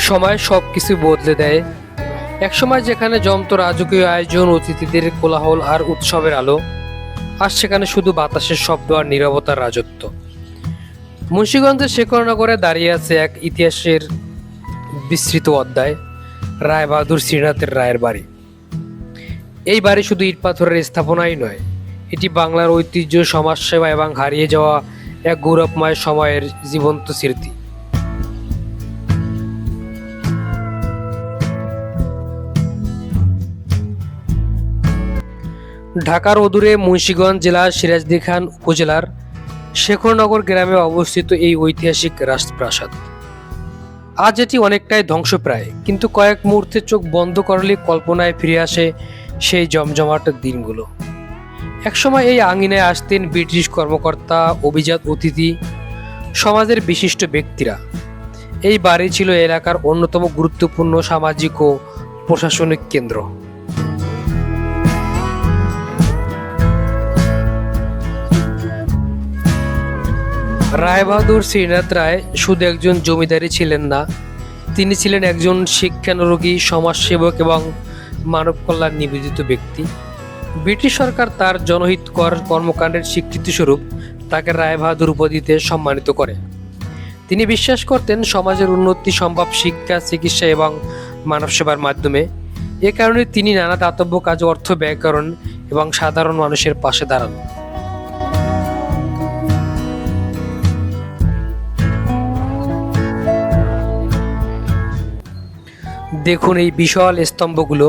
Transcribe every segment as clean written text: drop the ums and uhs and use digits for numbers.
সময় সব কিছু বদলে দেয়। একসময় যেখানে জমতো রাজকীয় আয়োজন, অতিথিদের কোলাহল আর উৎসবের আলো, আর সেখানে শুধু বাতাসের শব্দ আর নীরবতার রাজত্ব। মুন্সিগঞ্জের শেখরনগরে দাঁড়িয়ে আছে এক ইতিহাসের বিস্তৃত অধ্যায়, রায়বাহাদুর শ্রীনাথের রায়ের বাড়ি। এই বাড়ি শুধু ইট পাথরের স্থাপনাই নয়, এটি বাংলার ঐতিহ্য, সমাজসেবা এবং হারিয়ে যাওয়া এক গৌরবময় সময়ের জীবন্ত স্মৃতি। ঢাকার অদূরে মুন্সিগঞ্জ জেলার সিরাজদিখান উপজেলার শেখরনগর গ্রামে অবস্থিত এই ঐতিহাসিক রাজপ্রাসাদ। আজ এটি অনেকটাই ধ্বংসপ্রায়, কিন্তু কয়েক মুহূর্তে চোখ বন্ধ করলে কল্পনায় ফিরে আসে সেই জমজমাট দিনগুলো। একসময় এই আঙিনায় আসতেন ব্রিটিশ কর্মকর্তা, অভিজাত অতিথি, সমাজের বিশিষ্ট ব্যক্তিরা। এই বাড়ি ছিল এলাকার অন্যতম গুরুত্বপূর্ণ সামাজিক ও প্রশাসনিক কেন্দ্র। রায়বাহাদুর শ্রীনাথ রায় শুধু একজন জমিদারই ছিলেন না, তিনি ছিলেন একজন শিক্ষানুরাগী, সমাজসেবক এবং মানব কল্যাণ নিবেদিত ব্যক্তি। ব্রিটিশ সরকার তার জনহিতকর কর্মকাণ্ডের স্বীকৃতিস্বরূপ তাকে রায়বাহাদুর উপাধিতে সম্মানিত করে। তিনি বিশ্বাস করতেন সমাজের উন্নতি সম্ভব শিক্ষা, চিকিৎসা এবং মানব সেবার মাধ্যমে। এ কারণে তিনি নানা দাতব্য কাজে অর্থ ব্যয় করেন এবং সাধারণ মানুষের পাশে দাঁড়ান। দেখুন এই বিশাল স্তম্ভগুলো,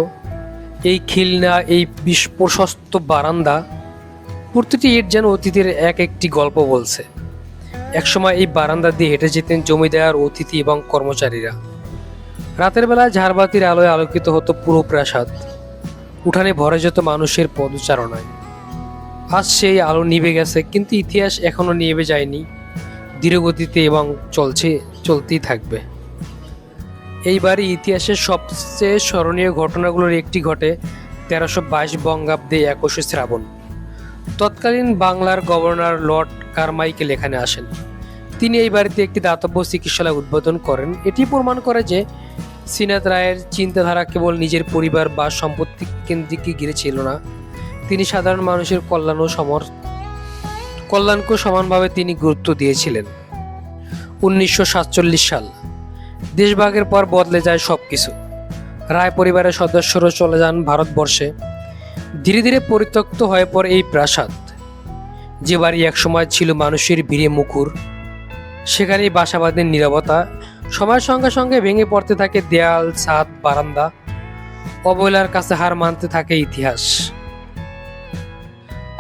এই খিলনা, এই প্রশস্ত বারান্দা, প্রতিটি ইট যেন অতিথির এক একটি গল্প বলছে। একসময় এই বারান্দা দিয়ে হেঁটে যেতেন জমিদার, অতিথি এবং কর্মচারীরা। রাতের বেলায় ঝাড়বাতির আলোয় আলোকিত হতো পুরো প্রাসাদ, উঠানে ভরে যেত মানুষের পদচারণায়। আজ সেই আলো নিভে গেছে, কিন্তু ইতিহাস এখনো নিভে যায়নি, ধীরগতিতে এবং চলতেই থাকবে। এই বাড়ি ইতিহাসের সবচেয়ে স্মরণীয় ঘটনাগুলোর একটি ঘটে 1322 বঙ্গাব্দে 21শে শ্রাবণ। তৎকালীন বাংলার গভর্নর লর্ড কারমাইকেল এখানে আসেন। তিনি এই বাড়িতে একটি দাতব্য চিকিৎসালয় উদ্বোধন করেন। এটি প্রমাণ করে যে শ্রীনাথ রায়ের চিন্তাধারা কেবল নিজের পরিবার বা সম্পত্তি কেন্দ্রিকই ঘিরে ছিল না, তিনি সাধারণ মানুষের কল্যাণকে সমানভাবে তিনি গুরুত্ব দিয়েছিলেন। 1947 সাল, দেশভাগের পর বদলে যায় সবকিছু। রায় পরিবারের সদস্যরা চলে যান ভারতবর্ষে। ধীরে ধীরে পরিত্যক্ত হয়ে পড়ে এই প্রাসাদ। যে বাড়ি একসময় ছিল মানুষের ভিড়ে মুখর, সেখানেই বাসা বাঁধেন নীরবতা। সময়ের সঙ্গে সঙ্গে ভেঙে পড়তে থাকে দেয়াল, ছাদ, বারান্দা। অবহেলার কাছে হার মানতে থাকে ইতিহাস।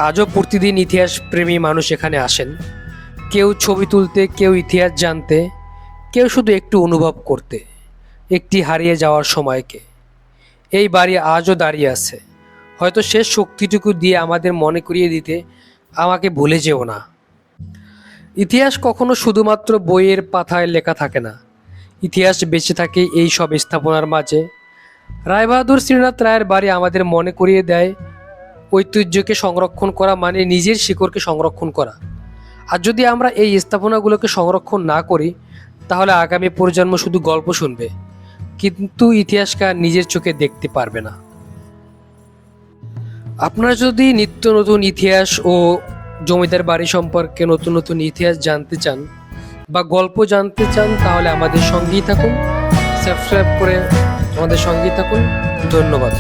আজও প্রতিদিন ইতিহাস প্রেমী মানুষ এখানে আসেন, কেউ ছবি তুলতে, কেউ ইতিহাস জানতে, কেউ শুধু একটু অনুভব করতে একটি হারিয়ে যাওয়ার সময়কে। এই বাড়ি আজও দাঁড়িয়ে আছে, হয়তো শেষ শক্তিটুকু দিয়ে আমাদের মনে করিয়ে দিতে, আমাকে ভুলে যেও না। ইতিহাস কখনো শুধুমাত্র বইয়ের পাতায় লেখা থাকে না, ইতিহাস বেঁচে থাকে এই সব স্থাপনার মাঝে। রায়বাহাদুর শ্রীনাথ রায়ের বাড়ি আমাদের মনে করিয়ে দেয়, ঐতিহ্যকে সংরক্ষণ করা মানে নিজের শিকড়কে সংরক্ষণ করা। আর যদি আমরা এই স্থাপনাগুলোকে সংরক্ষণ না করি, তাহলে আগামী প্রজন্ম শুধু গল্প শুনবে, কিন্তু ইতিহাসকে নিজের চোখে দেখতে পারবে না। আপনারা যদি নিত্য নতুন ইতিহাস ও জমিদার বাড়ি সম্পর্কে নতুন নতুন ইতিহাস জানতে চান বা গল্প জানতে চান, তাহলে আমাদের সঙ্গেই থাকুন, সাবস্ক্রাইব করে আমাদের সঙ্গেই থাকুন। ধন্যবাদ।